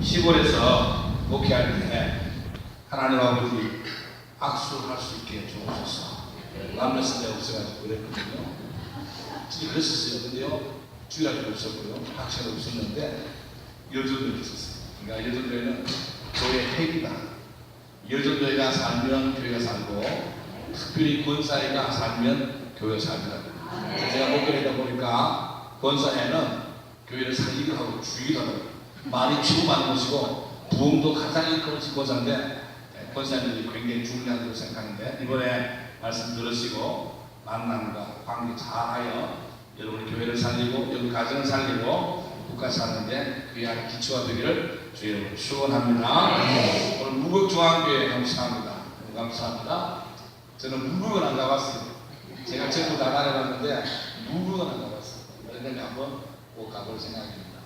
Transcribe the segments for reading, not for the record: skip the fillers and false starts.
시골에서 목회할 때 하나님 아버지 악수할 수 있게 주옵소서. 남녀 때 없어가지고 그랬거든요. 진짜 그랬었어요. 근데요, 주일학교 없었고요, 학생도 없었는데 여전도에 있었어요. 그러니까 여전도에는 교회 핵이다. 여전도회가 살면 교회가 살고, 특별히 권사회가 살면 교회가 살더라고요. 제가 목회하다 보니까 권사회는 교회를 살기도 하고 주기도 하고 많이 치고받는 곳이고, 부흥도 가장 일큰 것이 권사인데, 권사님들이 굉장히 중요하다고 생각하는데, 이번에 말씀 들으시고 만남과 관계 잘하여 여러분의 교회를 살리고 여러분 가정을 살리고 국가 사는데 귀한 기초가 되기를 주의 이름으로 축원합니다. 오늘 무국중앙교회 감사합니다. 감사합니다. 저는 무국은 안 가봤어요. 제가 전부 다 다녀봤는데 무국은 안 가봤어요. 그런데 한번 꼭 가볼 생각입니다.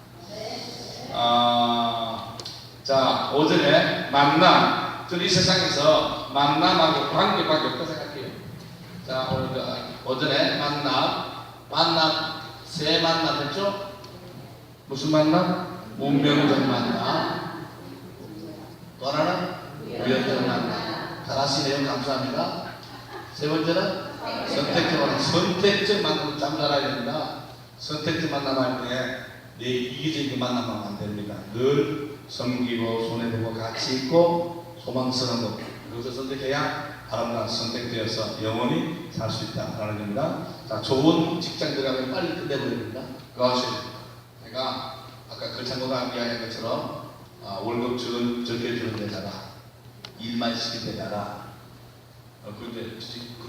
자, 오전에 만남, 저는 이 세상에서 만남하고 관계밖에 없다고 생각해요. 자, 오늘 오전에 만남 세 만남 했죠? 무슨 만남? 운명적 만남, 또 하나는 우연적 만남. 잘 아시네요. 감사합니다. 세 번째는 선택적 만남. 참 잘 알아야 됩니다. 선택적 만남할 때 내 이기적인 만남하면 안 됩니다. 늘 섬기고 손해보고 같이 있고 소망스러운 것, 그것을 선택해야 아름다운 선택되어서 영원히 살 수 있다라는 겁니다. 자, 좋은 직장 들어가면 빨리 끝내버립니다. 그것이 제가 아까 글창고가 이야기한 것처럼 월급 적게 주는 데다가 일만 시킨 데다가 그런데 글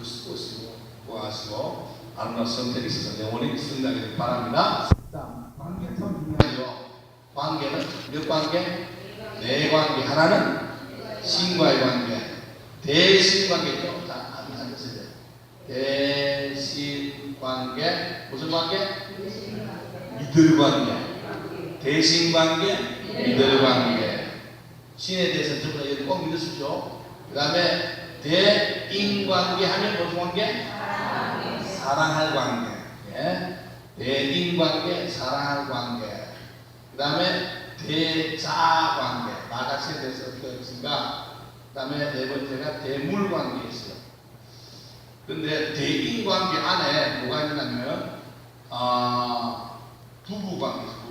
쓰고 쓰고 하시고 아름다운 선택이 있어서 영원히 승리하기를 바랍니다. 관계 참 중요하죠. 관계는 몇 관계? 네 관계. 하나는 신과의 관계, 대신관계죠. 자, 앉으세요. 대신관계, 무슨 관계? 믿을관계. 대신관계, 믿을관계. 신에 대해서 전부 다 여러분 꼭 믿으십시오. 그 다음에 대인관계 하면 무슨 관계? 사랑할 관계. 예? 대인관계, 사랑할 관계. 그 다음에 대자관계, 나 자신에 대해서 어떻게 있습니까? 그 다음에 네 번째가 대물관계 있어요. 그런데 대인관계 안에 뭐가 있냐면 부부관계 있어요.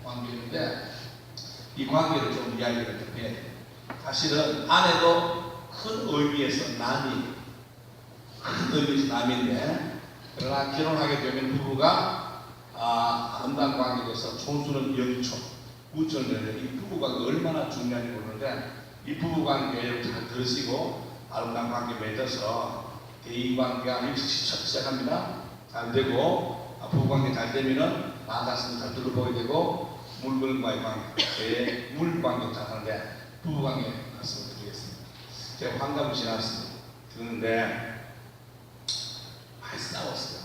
부부관계인데 이 관계를 좀 이야기를 좀 해야 돼요. 사실은 안에도 큰 의미에서 남인데, 그러나 결혼하게 되면 부부가 아름다운 관계에서 총수는 영초, 우천을 이 부부관계 얼마나 중요한지 모르는데, 이 부부관계를 잘 들으시고 아름다운 관계 맺어서 대인관계가 시작합니다. 잘 되고 부부관계 잘 되면은 나 자신을 잘 둘러보게 되고 물건과의 관계, 대물관계 잘 하는데 부부관계 말씀을 드리겠습니다. 제가 환갑을 지났습니다. 듣는데 많이 싸웠어요.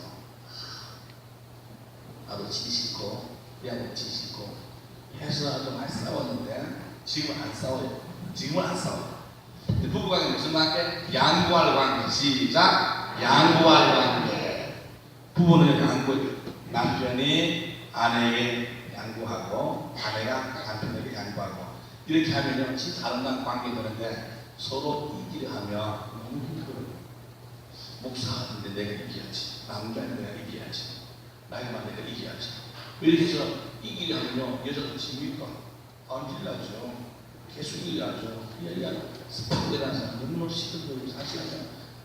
나도 지 싫고 얘도 지 싫고 해서 좀 많이 싸웠는데 지금은 안 싸워요. 지금은 안 싸워요. 부부관계 무슨 관계? 양보할 관계. 시작. 양보할 관계. 부부는 양보. 남편이 아내에게 양보하고 아내가 남편에게 양보하고 이렇게 하면요 진짜 아름다운 관계 되는데, 서로 이기려 하면 너무 힘들어요. 목사하는데 내가 이겨야지, 남자는 내가 이겨야지, 나이만 내가 이겨야지. 이렇게 해서 이기려 하면요 여자도 집니까? 안 질라죠. 계속 이겨야죠. 얘가 스포츠라는 사람 너무 시끄러워. 사실은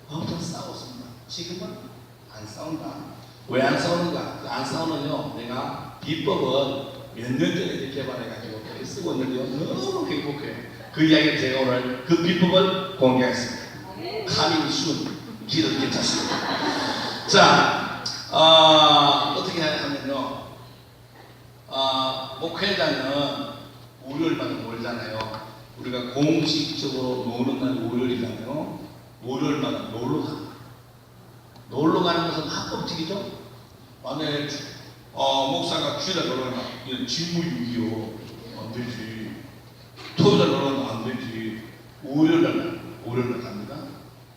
엄청 싸웠습니다. 지금은 안 싸운다. 왜 안 싸우는가? 안 싸우는요, 내가 비법은 몇 년 전에 이렇게 개발해가지고 쓰고 있는데요 너무 행복해요. 그 이야기를 제가 오늘 그 비법을 공개하겠습니다. 카밍 순 길을 괜찮습니다. 자, 어떻게 하냐면요, 목회자는 월요일마다 놀잖아요. 우리가 공식적으로 노는 날이 월요일이잖아요. 월요일마다 놀러 가는 것은 합법적이죠. 만약에 목사가 주일에 놀러 가면 이건 직무유기요. 안 되지. 토요일에 놀러 가면 안 되지. 월요일날 갑니다.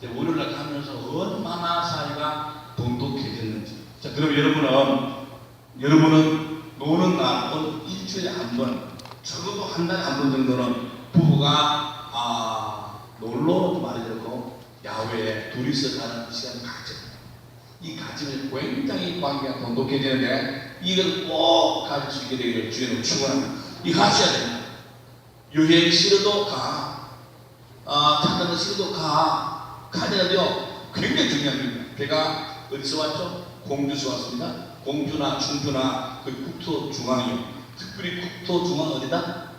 월요일날 가면서 얼마나 사이가 돈독해졌는지. 자, 그럼 여러분은 노는 날은 일주일에 한 번, 적어도 한 달에 한 번 정도는 부부가 놀러 말이 되고 야외에 둘이서 가는 시간을 가져. 이 가짐을 굉장히 관계가 돈독해지는데 이걸 꼭 가질 수 있게 되기를 주님은 축원합니다. 이거 하셔야 됩니다. 여행 싫어도 가, 잠깐 싫어도 가야 돼요. 굉장히 중요한 겁니다. 제가 어디서 왔죠? 공주에서 왔습니다. 공주나 충주나 그 국토 중앙이요. 특별히 국토 중앙 어디다?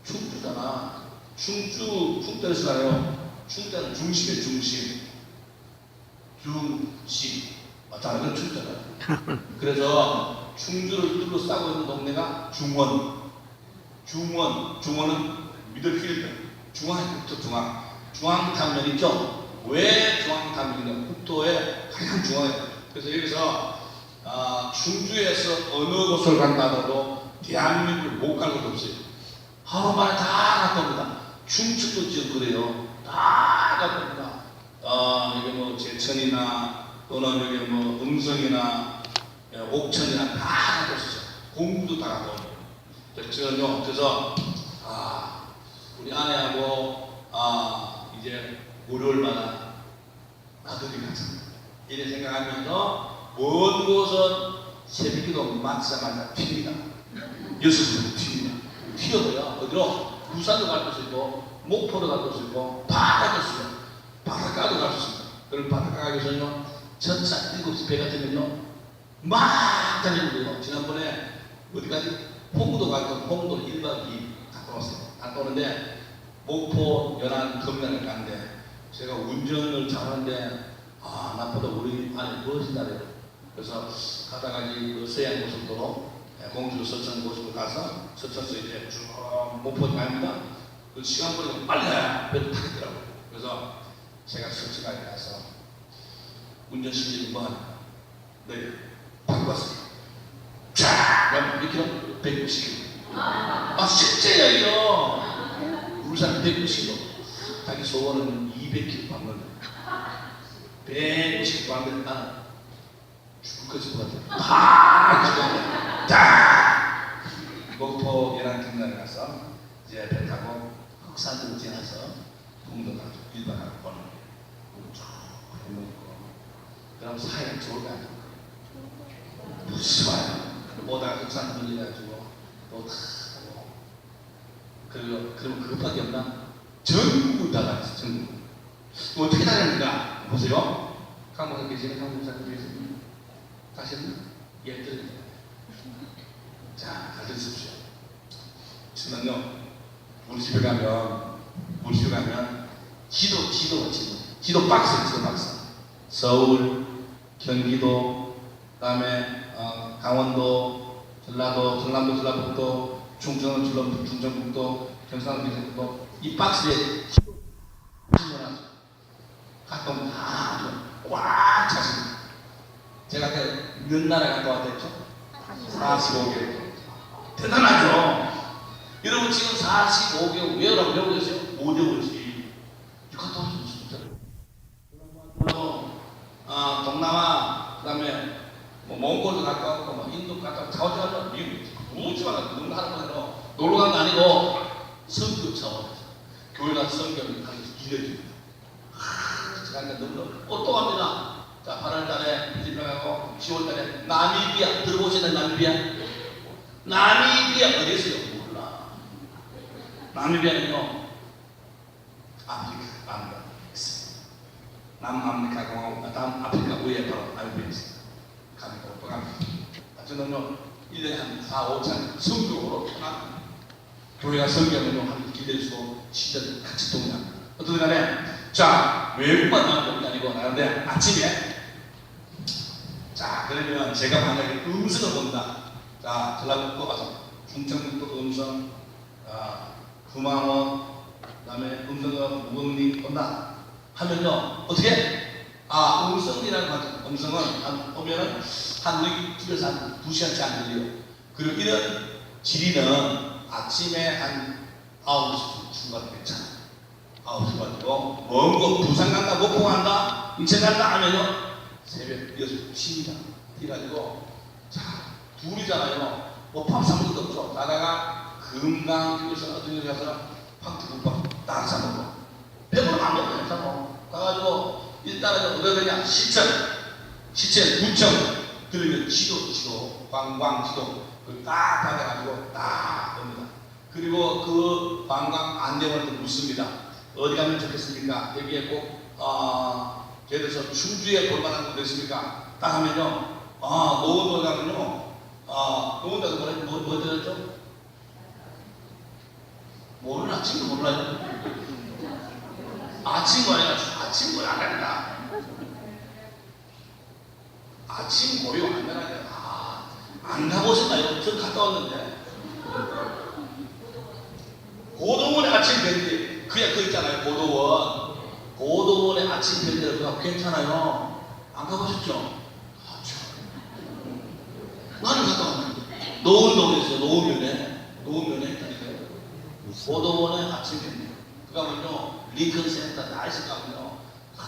충주잖아. 충주에서 가요. 충주는 중심이에요. 중심. 다른 충주잖아요. 그래서 충주를 둘러싸고 있는 동네가 중원은 미들필드. 국토 중앙. 중앙단면 있죠? 왜 중앙단면이냐? 국토의 가장 중앙에. 그래서 여기서 충주에서 어느 곳을 간다 하더라도 대한민국을 못 갈 것도 없어요. 하루 만에 다 갔다 옵니다. 충청도 지역 그래요. 다 갔다 옵니다. 이게 뭐 제천이나 또는 여기 뭐 음성이나 옥천이나 다 갔다 오시죠. 공부도 다 갔다 옵니다. 그래서 우리 아내하고 이제 월요일마다 나들이 가자. 이래 생각하면서 먼 곳은 새벽기도 맞자마자 튑니다. 6시부터 튑니다. 튀어도요. 어디로? 부산도 갈 수 있고 목포도 갈 수 있고 바다도 있어요. 바닷가도 갈 수 있습니다. 그럼 바닷가 가기 위해서는요. 전차 7시 배 같으면요. 막 다니는데요. 지난번에 어디까지? 홍도 가고 홍도 1박 2일 갔다 왔어요. 갔다 오는데 목포 연안 금강을 갔는데 제가 운전을 잘하는데 나보다 우리 아내 무엇이 나래요. 그래서 가다가 그 서해안 고속도로 공주 서천 고속도로 가서 서천서 이제 쭉 목포 갑니다. 그 시간 보니까 빨리 가야 배를 타겠더라고요. 그래서 제가 서천까지 가서 운전 실력이 뭐하냐. 네, 바꿨어요. 쫙! 몇 킬로? 190km. 실제예요. 울산 190km. 자기 소원은 200km 밟는다. 190km 밟는다. 나는 죽을 것일 것 같아. 다 딱! 목포 연안 금강에 가서 이제 배 타고 흑산도 지나서 공도 가서 1박 하고 보는 거예요. 쭉 먹고. 그럼 사이가 좋을 거 아니에요. 무시와요. 오다가 흑산 걸려가지고 또 타고 그러면 그것밖에 없나? 전부 다 다녔어. 전부. 어떻게 다녔는가? 보세요. 강목사 계시네? 강목사 계시네? 다시는 예들입니다. 자, 잘 들으십시오. 저는요, 우리 집에 가면 지도 박스. 서울, 경기도, 그다음에 강원도, 전라북도, 충청북도, 경상북도 이 박스에 신문하죠. 갔다 오면 꽉 찼습니다. 제가 몇 나라 갔다 왔다 했죠? 45개월. 대단하죠? 여러분 지금 45개월 왜라고 배우고 계세요? 못 외우지. 이거 갔다 왔으면 진짜. 동남아, 그 다음에 몽골도 갔다 왔고, 인도 갔다 왔고, 사우디 갔다 왔고, 미국, 오지마가 누군 하는 거예요. 놀러 간 거 아니고, 성교 차원에서. 교회 가서 성교를 하는 게 기대줍니다. 제가 너무, 또 갑니다. 자, 8월 달에 필리핀 가고, 10월 달에 나미비아, 들어보시는 나미비아? 나미비아 어디서요? 몰라. 나미비아는요, 아프리카. 남아프리카 공화국, 남아프리카 위에 바로 나미비아 있습니다. 갑니다. 저는요, 1년에 한 4, 5차 성교로 떠납니다. 교회가 성교하면요, 한 기대주고, 시절 같이 동의합니다. 어떤 간에, 자, 외국만 나오는 게 아니고, 나는데 아침에, 자, 그러면 제가 만약에 음성을 본다. 자, 전라북도 가서, 충청북도 음성, 구망원, 그 다음에 음성과 무릉리 본다. 하면요, 어떻게? 음성이라는 음성은 오면은 우리 집에서 한 2시간째 안 들려요. 그리고 이런 지리는 아침에 한 9시 출발 괜찮아. 9시 가지고 먼 곳 부산 간다, 목포 간다, 인천 간다 하면요 새벽 6시 칩니다. 그래가지고 자 둘이잖아요. 뭐 밥 사 먹을 것도 없죠. 가다가 금강에서 어떤 데 가서 황태국밥 딱 사 먹고 배부르면 안 먹어요. 사 먹어. 가가지고 일단은 어디가 되냐? 시청, 구청 들으면 지도 관광지도 그걸 딱 받아가지고 딱 옵니다. 그리고 그 관광 안내원도 묻습니다. 어디 가면 좋겠습니까? 여기에 꼭 예를 들어서 충주에 볼만한 곳 있습니까? 딱 하면요, 노원도 가면요, 노원도가 뭐 들었죠? 모르나? 친구 몰라요? 친구 아니라 친구 안 합니다. 아침 고요 안 나가요. 안 가보셨나요? 저 갔다 왔는데. 고도원의 아침 밴드, 그냥 그 있잖아요. 고도원의 아침 밴드, 그거 괜찮아요. 안 가보셨죠? 나는 갔다 왔는데. 노원동에서 노원면에 고도원의 아침 밴드. 그거 하면요, 링컨 센터 나이스 가면요,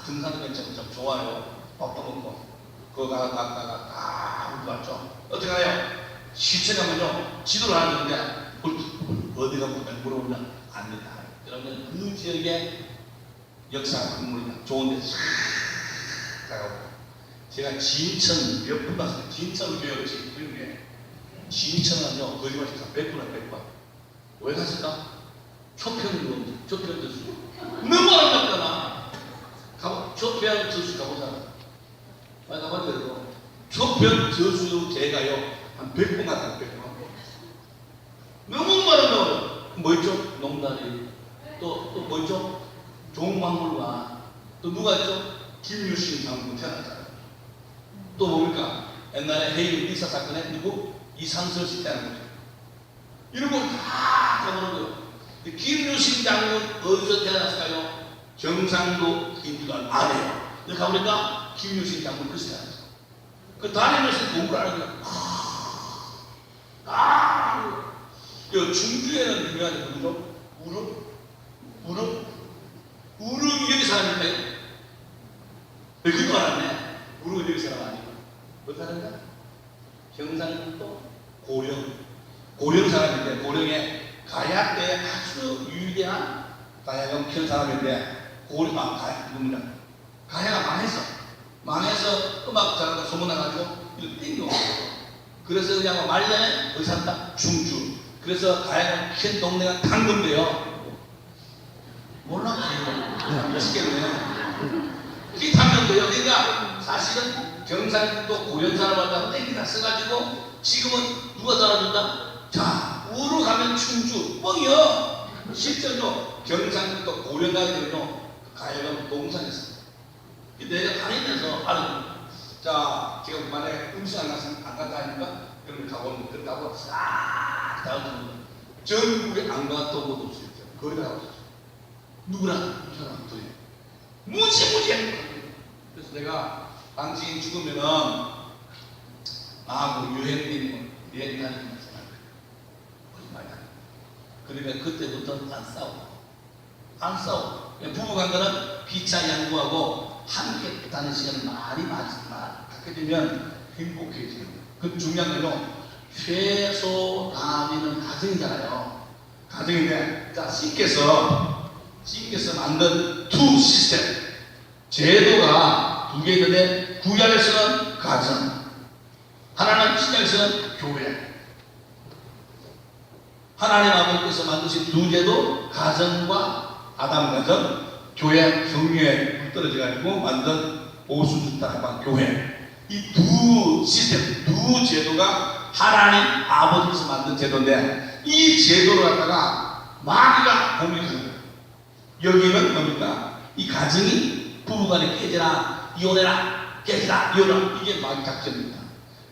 등산도 괜찮고 좋아요. 밥도 먹고. 그거 갔다가 다 왔죠. 어떻게 가요? 시체 가면요, 지도를 하는데 어디 가면 물어보면 안 된다. 그러면 그 지역의 역사 건물이나 좋은 데서 싹 가고. 제가 진천 몇 분 갔어요. 진천 교육지 그런데 진천은요, 거짓말치고 100분에 100번. 왜 갔을까? 초평 저수 너무 아름답잖아. 초평 저수 가보잖아. 많이 가봤는데도 초평 저수 제가요 한 100번 갔다 100번. 너무 아름다워요. 뭐 있죠? 농다리. 또 뭐 있죠? 종박물관. 또 누가 있죠? 김유신 장군 태어났잖아요. 또 뭡니까? 옛날에 해일 미사 사건에 누구? 이상설 씨 때는 거죠. 이런 거 다 가보는 거예요. 김유신 장군 어디서 태어났을까요? 경상도 인두단 안에요. 근데 가보니까 김유신 장군 그것이 태어났어요. 그 다니면서 공부를 하는 거예요. 그 충주에는 유명한 게 누구죠? 우릉 여기 사람일까요? 그거 알았네. 우릉 여기 사람 아니고 어디 사람인가? 경상도 고령 사람인데, 고령에 가야 때 아주 유대한 가야금 키운 사람인데, 누구냐? 가야가 망해서 음악 잘한다 소문나가지고 이거 땡겨. 그래서 그냥 말년에 어디 산다? 충주. 그래서 가야금 키운 동네가 당근대요. 몰랐어요. 맛있겠네. 그게 당근대요. 그러니까 사실은 경상도 고령 사람한테 땡기다 써가지고 지금은 누가 따라준다? 자, 우로 가면 충주 뻥이요. 실제로 경상도 고령 가면요 가야금 동산했어요. 내가 다니면서 알아요. 자, 제가 만약에 음식 안 갔다 하니까 그러면 가보는 그 가고 싹 다음으로 전국에 안 갔던 곳 없어요. 거기 가고 있어요. 누구나 사람 도요. 무지무지 행복해요. 그래서 내가 당신 죽으면은 뭐 유행님 여행 다니는 거 생각해요. 거짓말이야. 그러니까 그때부터 안 싸워. 부부간거는 피차 양보하고 함께 다니는 시간을 많이 갖게 되면 행복해지는 거예요. 그 중요한 거는 최소 다니는 가정이잖아요. 가정인데, 자, 신께서 만든 투 시스템 제도가 두 개 있는데, 구약에서는 가정, 하나는 신약에서는 교회. 하나님 아버지께서 만드신 두 제도, 가정과 아담 가정, 교회 성령에 떨어져 가지고 만든 오순주타락방 교회. 이 두 시스템, 두 제도가 하나님 아버지께서 만든 제도인데, 이 제도를 갖다가 마귀가 공격하는 거예요. 여기는 뭡니까? 이 가정이 부부간에 깨지라, 이혼해라, 깨지라, 이혼해라. 이게 마귀 작전입니다.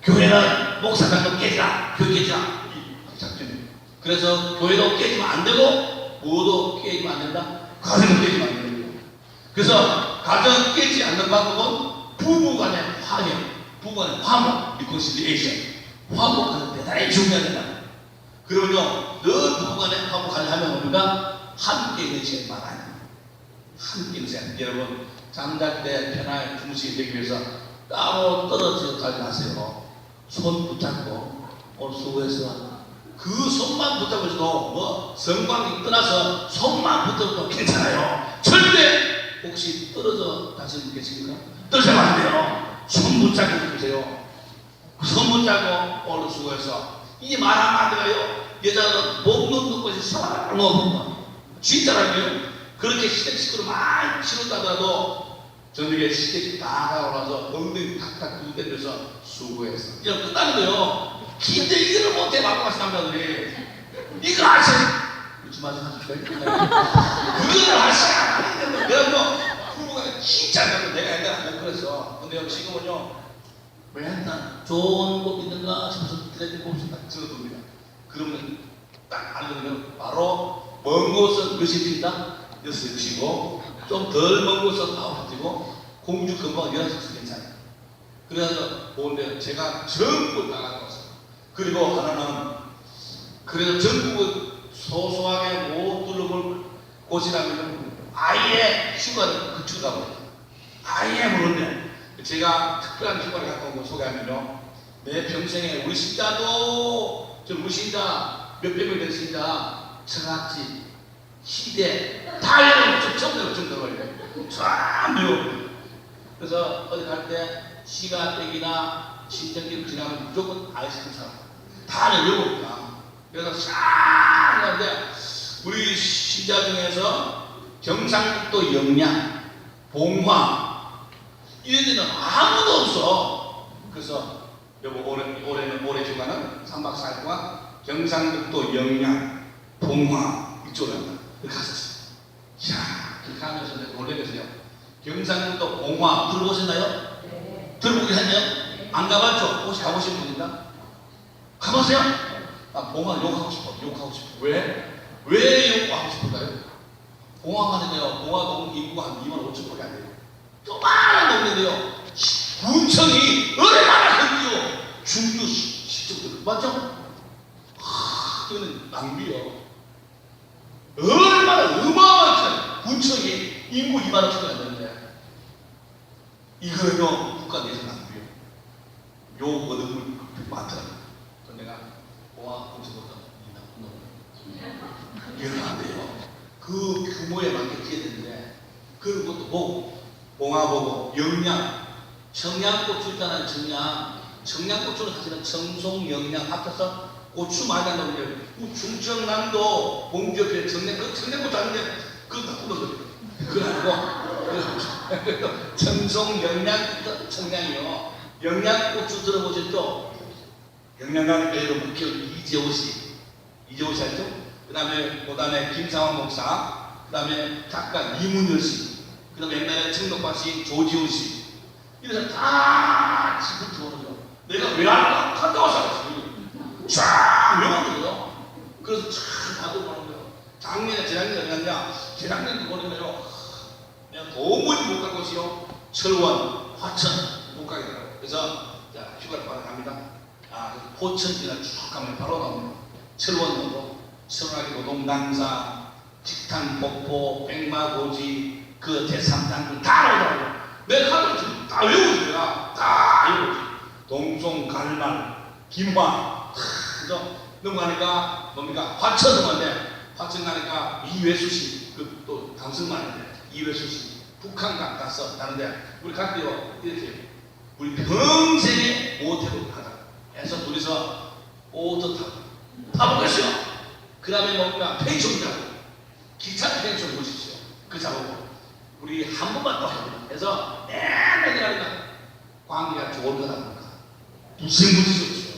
교회는 목사간도 깨지라, 교회 깨지라. 이 작전입니다. 그래서 교회도 깨지면 안 되고, 뭐도 깨지면 안 된다. 가정도 깨지면 안 되는 거예요. 그래서 가정 깨지 않는 방법은 부부간의 화해, 부부간의 화목, 리콘실리에이션. 화목하는 대단히 중요하다. 그러면요, 늘 부부간에 화목하려면 우리가 함께 있는 시간 말아요. 함께 있는 시간. 여러분, 잠잘 때 편하게 주무시게 되기 위해서 따로 떨어져 가지 마세요. 손 붙잡고 오늘 수고했어. 그 손만 붙잡으셔도 뭐 성광이 떠나서 손만 붙잡아도 괜찮아요. 절대 혹시 떨어져 다시는 계십니까? 떨어지면 안 돼요. 손 붙잡고 주세요. 손 붙잡고 오늘 수고했어. 이제 말하면 안 돼요. 여자는 목 놓는 것이 사랑 없는 진짜라고요. 그렇게 시댁식으로 많이 치렀다더라도 저녁에 시댁 다 가고 나서 엉덩이 탁탁 두대면서 수고했어. 이런 끝나는 거예요. 근데 이거를 못해 말고 가신 남자들이 이거 하셔. 그렇지 마세요. 그거를 하셔야 내가 뭐 부부가 진짜 내가 옛날에 못 그랬어. 근데 지금은요 맨날 좋은 곳 있는가 싶어서 기다리고 봅시다. 적어둡니다. 그러면 딱 알려면 바로 먼 곳은 몇시 핀다? 6시 피고 좀 덜 먼 곳은 9시 피고 공주 금방 11시 괜찮아요. 그래서 보는데 제가 전부 나가는 그리고 하나는 그래서 전국을 소소하게 못 둘러볼 곳이라면 아예 휴가를 그쪽으로 가버려요. 아예 모르는데 제가 특별한 휴가를 갖고 온 거 소개하면요. 내 평생에 우리 신자도 우리 신자 몇백 명 된 신자 처갓집 시대 다 여러분 좀 들어가요. 참 배워. 그래서 어디 갈 때 시가댁이나 신정길 지나면 무조건 아이스크림 사람 다 외워봅니다. 그래서 싹 하는데 우리 신자 중에서 경상북도 영양, 봉화 이런 데는 아무도 없어. 그래서 여보 올해 휴가는 3박 4일 동안 경상북도 영양, 봉화 이쪽으로 간다. 그렇게 갔었어요. 이야, 그렇게 하면서 놀래면서요. 경상북도 봉화 들어보셨나요? 네. 들어보긴 했나요? 안 가봤죠? 혹시 가보신 분인가? 가보세요. 아, 봉화 욕하고 싶어. 왜? 왜 욕하고 싶을까요? 봉화 가는데요. 봉화동 인구가 한 2만 5천 밖에 안 돼요. 조그마한 동네인데요. 군청이 얼마나 큰지요. 중도 시청들 맞죠? 이거는 낭비요. 얼마나 어마어마한 군청이 인구 2만 5천이 안 되는데 이거는요 국가 내에서 낭비요. 요 얻음을 많더라고요. 내가 봉화 군청보다 이 나쁜 놈 이러면 안 돼요. 그 규모에 맞게 지어야 되는데 그런 것도 보고 봉화 보고 영양 청양고추 있잖아요. 청양고추는 사실은 청송 영양 합쳐서 고추 많이 한다고 그래요. 충청남도 봉주옆에 청양고추 하는데 그건 나쁜 놈들 그건 아니고 청송 영양 청양이요. 영양고추 들어보셨죠? 영양가는 배우로 목회 이재호 씨 알죠? 그 다음에 김상환 목사, 그 다음에 작가 이문열 씨, 그 다음에 옛날에 청록파 씨 조지훈 씨 이래서 다 지금 들어오죠. 내가 왜 할까? 갔다 와서 쫙 외워줘요. 그래서 쫙 다들 보는 거예요. 작년에 재작년에 아니라 재작년도 보는 거예요. 내가 도무지 못 갈 곳이요. 철원, 화천 못 가겠더라고요. 그래서 자, 휴가를 받아갑니다. 포천지나 쭉 가면 바로 나옵니다. 철원도로, 천하기 노동 당사, 직탄 폭포, 백마고지, 그 대삼단군 다 나오더라고요. 내 카드를 지금 다 외우는 거야. 다 외우지. 동송, 갈말, 김화. 그래서 넘어가니까 뭡니까? 화천 넘어가는데 화천 가니까 이회수씨, 또 강승만인데 이회수씨 북한강 가서 다른데 우리 갈 때요 이렇게 우리 평생에 모텔을 가자 해서 둘이서 오토 타보겠어요. 그 다음에 뭡니까? 펜션 자고 기차 펜션 보십시오. 그 자고 우리 한 번만 더 해서 맨날 가니까 관계가 좋을 거다 보니까 무슨 좋죠.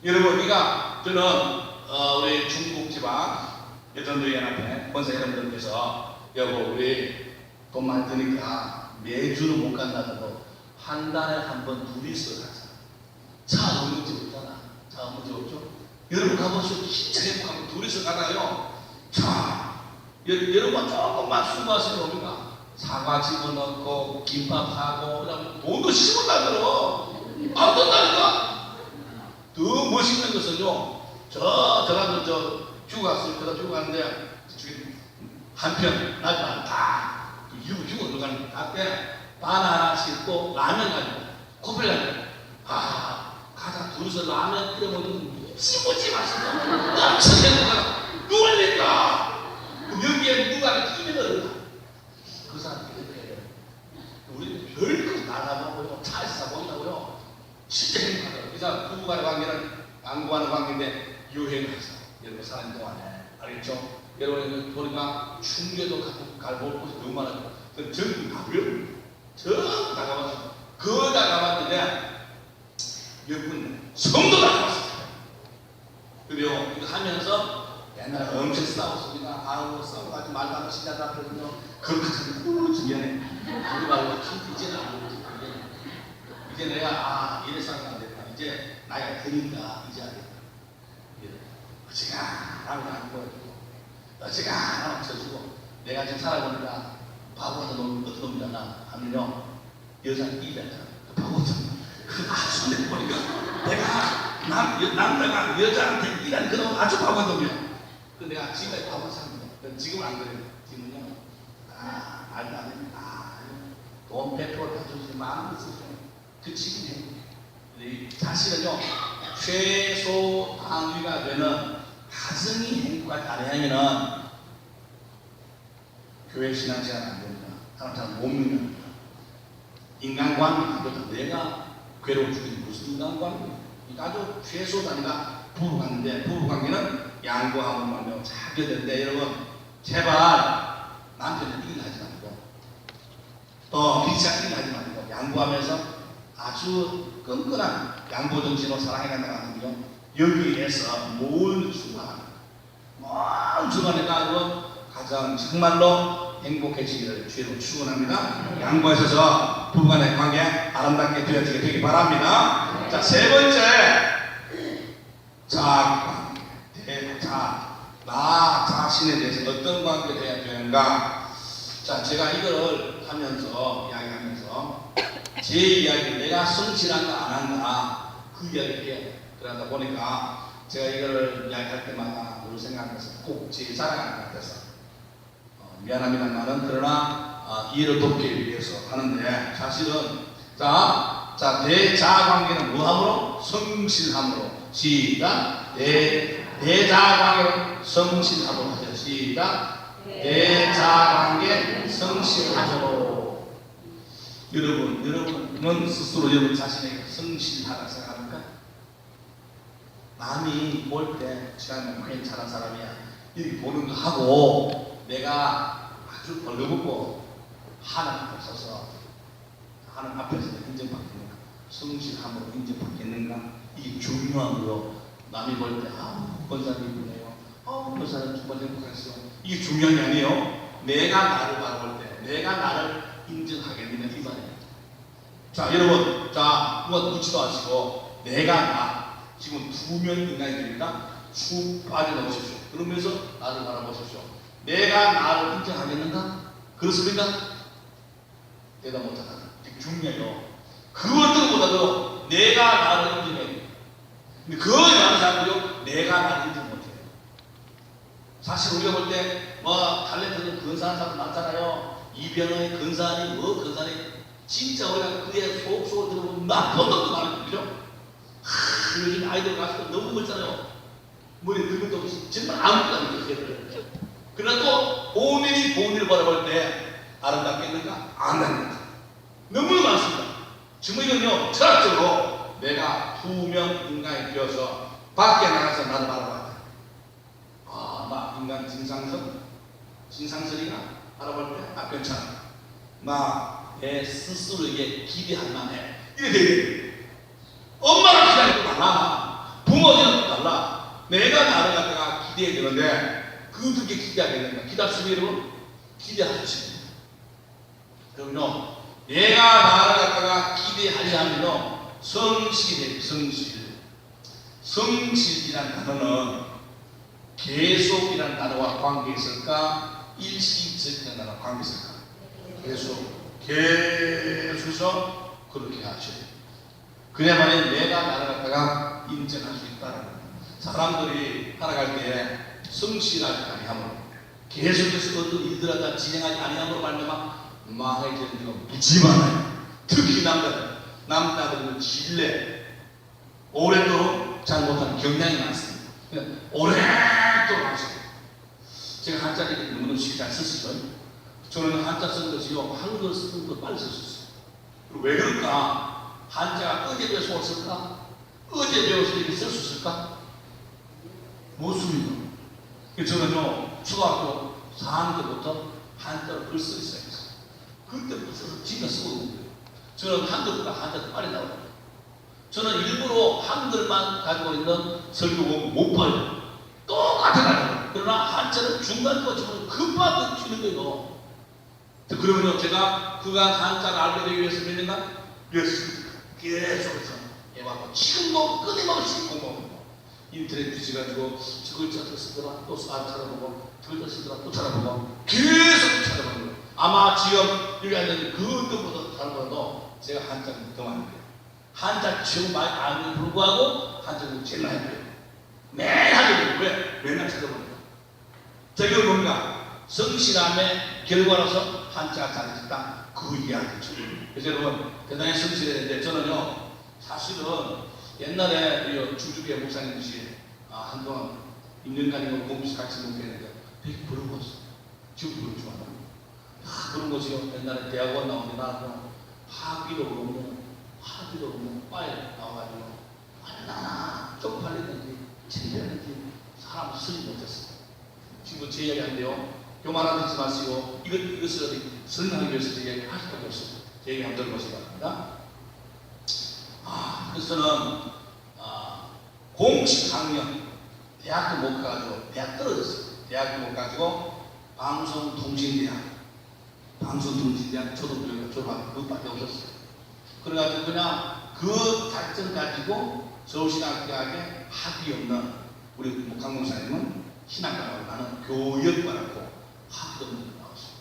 여러분 우리가 저는 우리 중국지방 여전도연합회 본사 여러분들께서 여보 우리 돈 많이 드니까 매주는 못 간다고 한 달에 한 번 둘이서 가자. 차 너무 문제 없잖아. 차 문제 없죠? 여러분 가보시고 진짜 행복하면 둘이서 가다요. 자, 여러분 조금만 수고하시면 뭡니까? 사과 집어넣고 김밥하고 그다음에 돈도 10원 나들어. 안 된다니까. 더 멋있는 것은요. 저라도 휴가 갔어요. 휴가 가는데 한편 나지만 다 휴가 들어가는 앞에 바나나 싣고 라면 가지고 코펠 가지고 가자 둘이서 라면 끓여 먹는 찌보지 마시고 엄청 행복하다. 누굴까? 여기에 누가 끼면은 그 사람이 그래. 우리는 별거 나가보고요, 차에서 보인다고요. 진짜 행복하더라고요. 이 사람 부부간의 관계는 양보하는 관계인데 유행해서 여러분 사는 동안에 알겠죠? 여러분 보니까 충계도 갈볼 곳이 너무 많아요. 전부 가고요. 전부 다 가봤어요. 그거 다 가봤는데 여러분 성도 다 가봤어요. 그래요. 이거 하면서 옛날에 엄청 싸웠습니다. 아우 싸워가지고 말도 안 진짜 앞에서요. 그렇게 하면 중요해. 우리 말고 이제는 안 보고 이제 내가 이래서 안 됐다. 이제 나이가 드니까 이제 알겠다. 어지간하면 안 보여주고 어지간하면 쳐주고 내가 지금 살아보니까 바보한테 어떤 놈이잖아 하면요 여자는 이랬잖아 바보잖아 아주 내보니까 내가 남자가 여자한테 일하는 그놈 아주 바보한 놈이야. 근데 내가 지금까지 바보 삽니다. 지금은 안 그래요. 지금은요 말도 안 됩니다. 돈 100% 가져오지 마음을 쓰죠. 그 지금 행복해. 사실은요 최소 단위가 되는 가정이 행복하지 않으면은 교회 신앙생활 안 됩니다. 사람 잘 못 믿습니다. 인간관계도 내가 괴로워 죽인 무슨 인간관계? 아주 최소 단위가 부부관계인데 부부관계는 양보하고 말며 잘 되는데 여러분 제발 남편을 일하지 말고 또 비치한 일하지 말고 양보하면서 아주 끈끈한 양보 정신으로 사랑해간다고 하는데요. 여기에서 뭘 주관합니까? 뭘 주관해가 가장 정말로 행복해지기를 주로 축원합니다. 양보하셔서 부부간의 관계 아름답게 되어지게 되기 바랍니다. 자, 세 번째 나 자신에 대해서 어떤 관계가 되어야 되는가? 자, 제가 이걸 하면서 이야기하면서 제 이야기 내가 성실한가 안 한가 그 이야기를 해야 돼요. 그러다 보니까 제가 이거를 이야기할 때마다 늘 생각해서 꼭 제 자랑하는 것 같아서 미안합니다는 말은 그러나 이해를 돕기 위해서 하는데 사실은 내 자아관계는 뭐함으로? 성실함으로. 시작. 내 자아관계는 성실함으로 하죠. 시작. 내 자아관계 성실함으로. 여러분은 스스로 여러분 자신에게 성실하다고 생각합니까? 남이 볼 때 지금 괜찮은 사람이야 이렇게 보는 거 하고 내가 아주 벌거벗고 하나님 앞에 서서 하나님 앞에서 인정받겠는가? 성실함으로 인정받겠는가? 이게 중요한 거요. 남이 볼 때 권사님 이쁘네요. 권사님 정말 행복했어요. 이게 중요한 게 아니에요. 내가 나를 바라볼 때 내가 나를 인정하겠느냐 이 말이에요. 자 여러분 누가 묻지도 마시고 내가 나 지금 두 명 인간이 됩니다. 쭉 빠져나오십시오. 그러면서 나를 바라보십시오. 내가 나를 인정하겠는가? 그렇습니까? 대답 못하다. 중요해요. 그 어떤 것보다도 내가 나를 인정해야 돼요. 근데 거의 많은 사람들이요 내가 나를 인정 못해요. 사실 우리가 볼 때 탤런트는 근사한 사람 많잖아요. 이병헌의 근사하니 근사하니 진짜 우리가 그의 속속을 들어보면 막 번덕도 많은 거죠. 요즘 아이돌 가수도 너무 멋있잖아요. 머리 늙은 도 없이 정말 아무것도 안 돼요. 그러나 또 본인을 바라볼 때 아름답겠는가? 안 아름답다. 너무 많습니다. 정말 이건요 철학적으로 내가 투명 인간이 되어서 밖에 나가서 나를 바라봐야 돼. 나 인간 진상설이가 바라볼 때 괜찮아. 나 내 스스로에게 기대할 만해. 이래 되게 엄마랑 기다리는 거 달라. 부모님은 달라. 내가 나를 갖다가 기대해야 되는데 그 두 개 기대하겠는가? 기다렸으면 여러분 기대하십시오. 그럼요 내가 나를 갖다가 기대하려면요 성실이란 단어는 계속이라는 단어와 관계 있을까? 일시적이라는 단어와 관계 있을까? 계속해서 그렇게 하셔야 돼요. 그래야만 내가 나를 갖다가 인정할 수 있다는 거예요. 사람들이 살아갈 때 성실하지 아니함으로 계속해서 어떤 일들을 하다 진행하지 아니함으로 말미암아 망해지는 경우가 무지 많아요. 특히 남자들은 진례 오랫도록 잘 못하는 경향이 많습니다. 오랫동안 하세요. 제가 한자를 너무너무 쉽게 잘 쓰시죠. 저는 한자 쓰는 것이요, 한글 쓰는 것 빨리 쓸 수 있어요. 그리고 왜 그럴까? 한자가 어제 배워서 쓸까? 어제 배워서 이렇게 쓸 수 있을까? 못 씁니다. 저는요, 초등학교 4학년 때부터 한자를 글 쓰기 시작했어요. 그때부터 써서 지가 쓰고 있는 거예요. 저는 한글보다 한자가 빨리 나와요. 저는 일부러 한글만 가지고 있는 설교본 못 봐요. 똑같은 단어. 그러나 한자는 중간까지 급하게 튀는 거예요. 그러면요, 제가 그간 한자를 알게 되기 위해서 몇 년간? 계속 해왔고, 지금도 끊임없이 공부합니다. 인터넷 뒤져가지고 저 글자도 쓰더라, 또 찾아보고, 저 글자 쓰더라, 또 찾아보고, 계속 찾아보는 거예요. 아마 지금 여기 앉아있는 그 어떤 분도 다른 분도 제가 한자를 더 많이 배워요. 한자 지금 많이 알고 불구하고 한자를 제일 많이 배워요. 매일 하게 돼요. 왜? 맨날 찾아보니까. 자, 이걸 뭡니까? 성실함의 결과로서 한자가 잘해졌다. 그 이야기죠. 그래서 여러분, 대단히 성실해야 되는데, 저는요, 사실은 옛날에 주주교 목사님이시 한동안 1년간 공부시 같이 공부했는데 되게 부러웠어요. 지금 부러운 줄 알아요. 그런 것이요. 옛날에 대학원 나오는데 나도 학위도 없는 과에 나와가지고 얼마나 쪽팔리는지 챙겼는지 사람 쓰지 못했어요. 지금 제 이야기 하는데요. 교만하지 마시고 이것을 설명하기 위해서 제 이야기 할 수밖에 없어요. 제 얘기 한번 들어보시기 바랍니다. 그래서는 공식 학년 대학도 못 가가지고 대학 떨어졌어요. 대학도 못 가지고 방송통신대학 졸업하고 그것밖에 없었어요. 그래가지고 그냥 그 달점 가지고 서울신학대학에 학위 없는 우리 강목사님은 신학과라고 나는 교역과라고 학위 없는 데 나왔어요.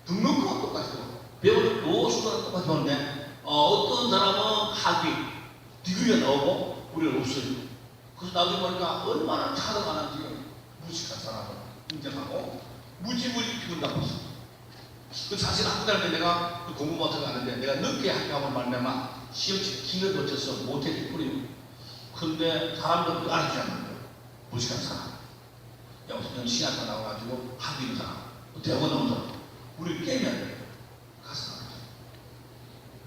등록금은 똑같아요. 배우는 노수는 똑같이 보는데 어떤 사람은 학위, 디그리가 나오고 우리는 없어요. 그래서 나중에 보니까 얼마나 찾아가는지 무식한 사람을 인정하고 무지무지 기분 나빴어. 그 사실 학교 다닐 때 내가 공부 못하고 하는데 내가 늦게 학교하고 말미암아 시험치 기를 거쳐서 못했을 뿐이에요. 근데 사람들은 알아주지 않는 거예요. 무식한 사람. 무슨 신학과 나와가지고 학위 사람, 대학원 나온 사람. 우리 깨면 돼요. 가슴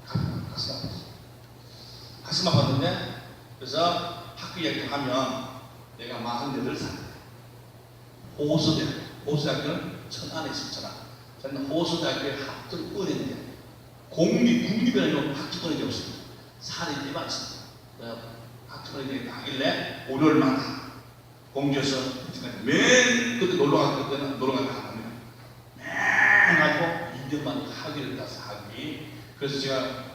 아팠어. 가슴 아팠는데 그래서 학교 얘기를 하면 내가 48살 호수대학교는 천안에 있었잖아. 저는 호수대학교에 학교를 꺼냈는데 국립에는 학교권이 없습니다. 살이 대박입니다. 학교권이 하길래 월요일마다 공주에서 맨 그때 놀러갈 때는 놀러가다 하면 맨 가지고 2년만 학위를 따서 학위. 그래서 제가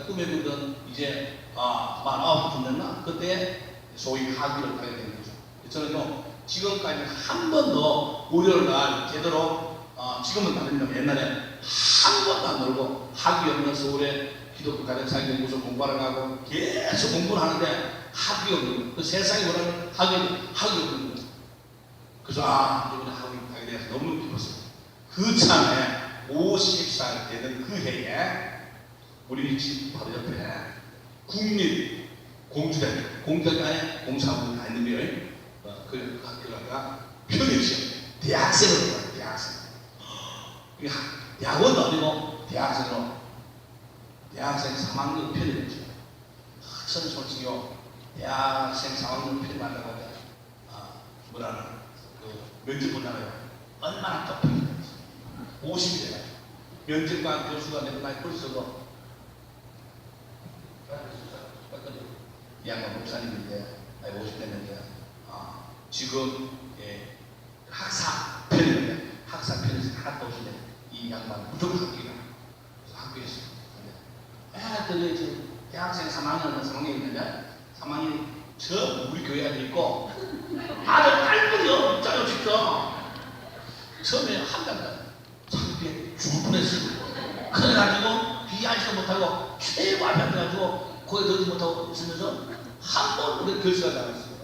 꿈에 보던 이제 49쯤 됐나? 그때 소위 학위를 따게 된 거죠. 저는요 지금까지 한 번도 월요일날 제대로 지금은 다릅니다. 옛날에 한 번도 안 놀고 학위 없는 서울에 기독교 가정사역연구소 공부하러 가고 계속 공부를 하는데 학위 없는 거예요. 그 세상이 원하는 학위 없는 거예요. 그래서 이번에 학위 하게 돼서 너무 기뻤어요. 그 참에 50살 되는 그 해에 우리 집 바로 옆에 국립 공주대학교 안에 공사부가 다 있는 거예요. 그 학교가 평일시험 대학생으로 가요. 대학원도 아니고 대학생 3학년 편입이죠. 저는 솔직히요 대학생 3학년 편입한다고 하면 면접 본다고요. 얼마나 떡볶이 50이 돼요. 면접관 교수가 내 나이 벌써도 이 양반 목사님인데 나이 50 됐는데 지금 학사 편에서 하나도 없는데 이 양반 무조건 합격이다. 그래서 학교에서 애들이 지금 대학생 3학년 있는데 3학년이 저 우리 교회 안에 있고 아주 딸뿐이요. 짜요 진짜. 처음에 한 달간 창피해 죽을 뻔했어요. 그래가지고 비하지도 못하고 최고 앞에 앉아가지고 거기 넣지 못하고 있으면서 한 번 우리 결사하지 않았어요.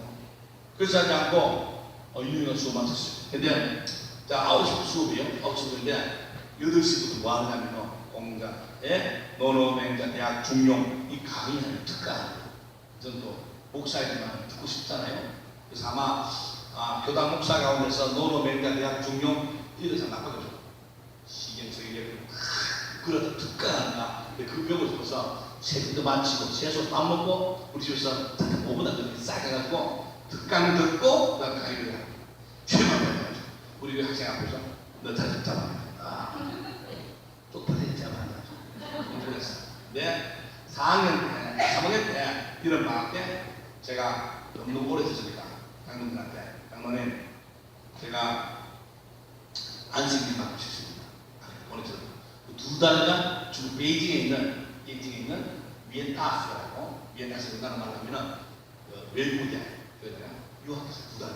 결사하지 않고 유명한 수업 마쳤어요. 근데 자 9시 수업이요. 9시 수업인데 8시부터 뭐 하냐면요. 공자에 논어맹자 대학 중용 이 강의하는 특강 정도 목사이지만 듣고 싶잖아요. 그래서 아마 교당 목사 가운데서 노노메리카 대학 중용 이래서 나빠졌죠. 시경석이래 그러다 특가한다. 그 벽을 들어서 세금도 마치고 세수 밥 먹고 우리 집에서 5분간 그렇게 싹 해가지고 특강 듣고 그다음 강의를 해요. 최고만 해가지고 우리 그 학생 앞에서 너 잘 듣잖아. 쪽팔리 잡아가지고 그랬어. 네, 4학년 때, 3학년 때 이런 방학 때 제가 너무 오래 했습니다. 장로님한테 장로님 제가 안식일 받고 싶습니다. 보내줘요. 2달간 중국 베이징에 있는 위엔타스라고 위엔타스 연단어 말로 하면은 외국이야. 유학생 2달간.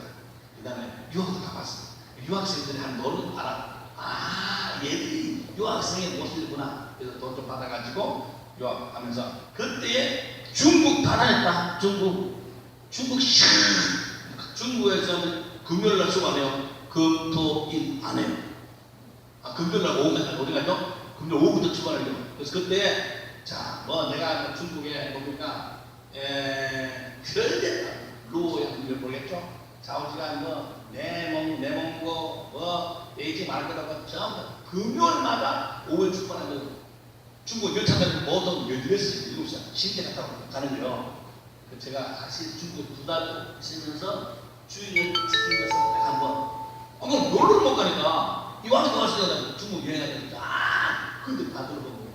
그 다음에 유학도 가봤어. 유학생들이 한 노는 알아. 얘들이 유학생의 모습이구나. 그래서 돈 좀 받아가지고 유학하면서 그때에 중국 다 다녔다. 중국에서 금요일날 수업 안 해요. 금, 토, 일 안 해요. 금요일날 오후에 어디 가죠? 금요일 오후부터 출발해요. 그래서 그때 내가 중국에 뭡니까? 그럴 때 루오야 모르겠죠? 좌우지간 내몽고 베이징 말거라고 전부 금요일마다 오후에 출발하는 중국 열차들 모두 16시, 7시 신대 갔다 가는 거예요. 제가 사실 중국 2달 있으면서 주의를 지킨 것은 딱 한 번. 그럼 놀러를 못 가니까 이왕에 왔으니까 중국 여행하니까 근데 다 들어보고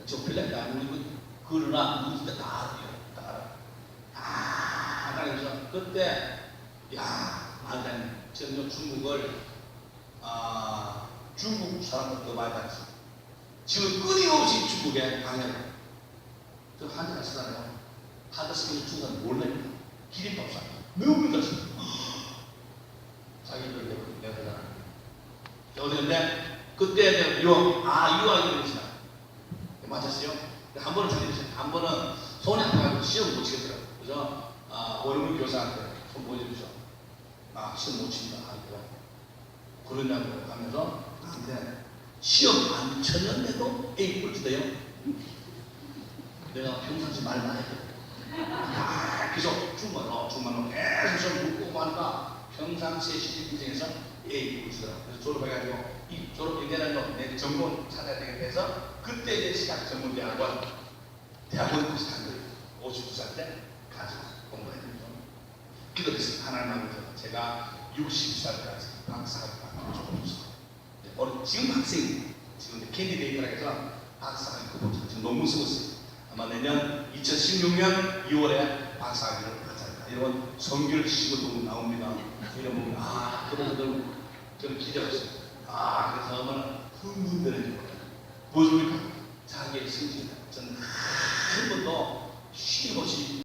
저 필라니까 우리 그러나 누구 진짜 다 알아요. 그래서 그때 안다니 저는 중국을 중국 사람들 더 많이 다녔어요. 지금 끊임없이 중국에 강연을 저 한테 갔잖아요. 한테 쓰면 중국은 몰랍니다. 기린밥 사 너무 갔어요. 자기들 내가 어디인데 그때 유학이 되시나 맞았어요. 한 번은 자기들 한 번은 손에 아파가지고 시험 못 치겠더라고요. 그래서 원어민 교사한테 손 보여주죠. 시험 못 친다. 그러냐고 하면서 나한테 시험 안 쳤는데도 A 꼴찌돼요. 내가 평상시 말 많이 했거든. 계속 중간으로 계속 시험 묻고 하니까 평상시에 시집 인생에서 A 꼴찌더라고. 그래서 졸업해가지고 이 졸업 인대는 내 전공 찾아야 되겠다 해서 그때 이제 시작 전문대학원 대학원까지 간 거예요. 59살 때 가지고 공부해야 됩니다. 기도했어요. 하나님한테 제가 60살까지 박사학위 받고 싶어서 지금 학생이에요. 지금 캔디데이트라 해서 박사학위 그것도 지금 논문 쓰고 있어요. 아마 내년 2016년 2월에 박사학위를 받잖아요. 이런 성결 시고도 나옵니다. 이런 보면 그분들 저는 기대가 있어요. 그래서 아마 흥분되는 거예요. 보여줍니까? 자기의 승진이다. 저는 한 번도 쉼없이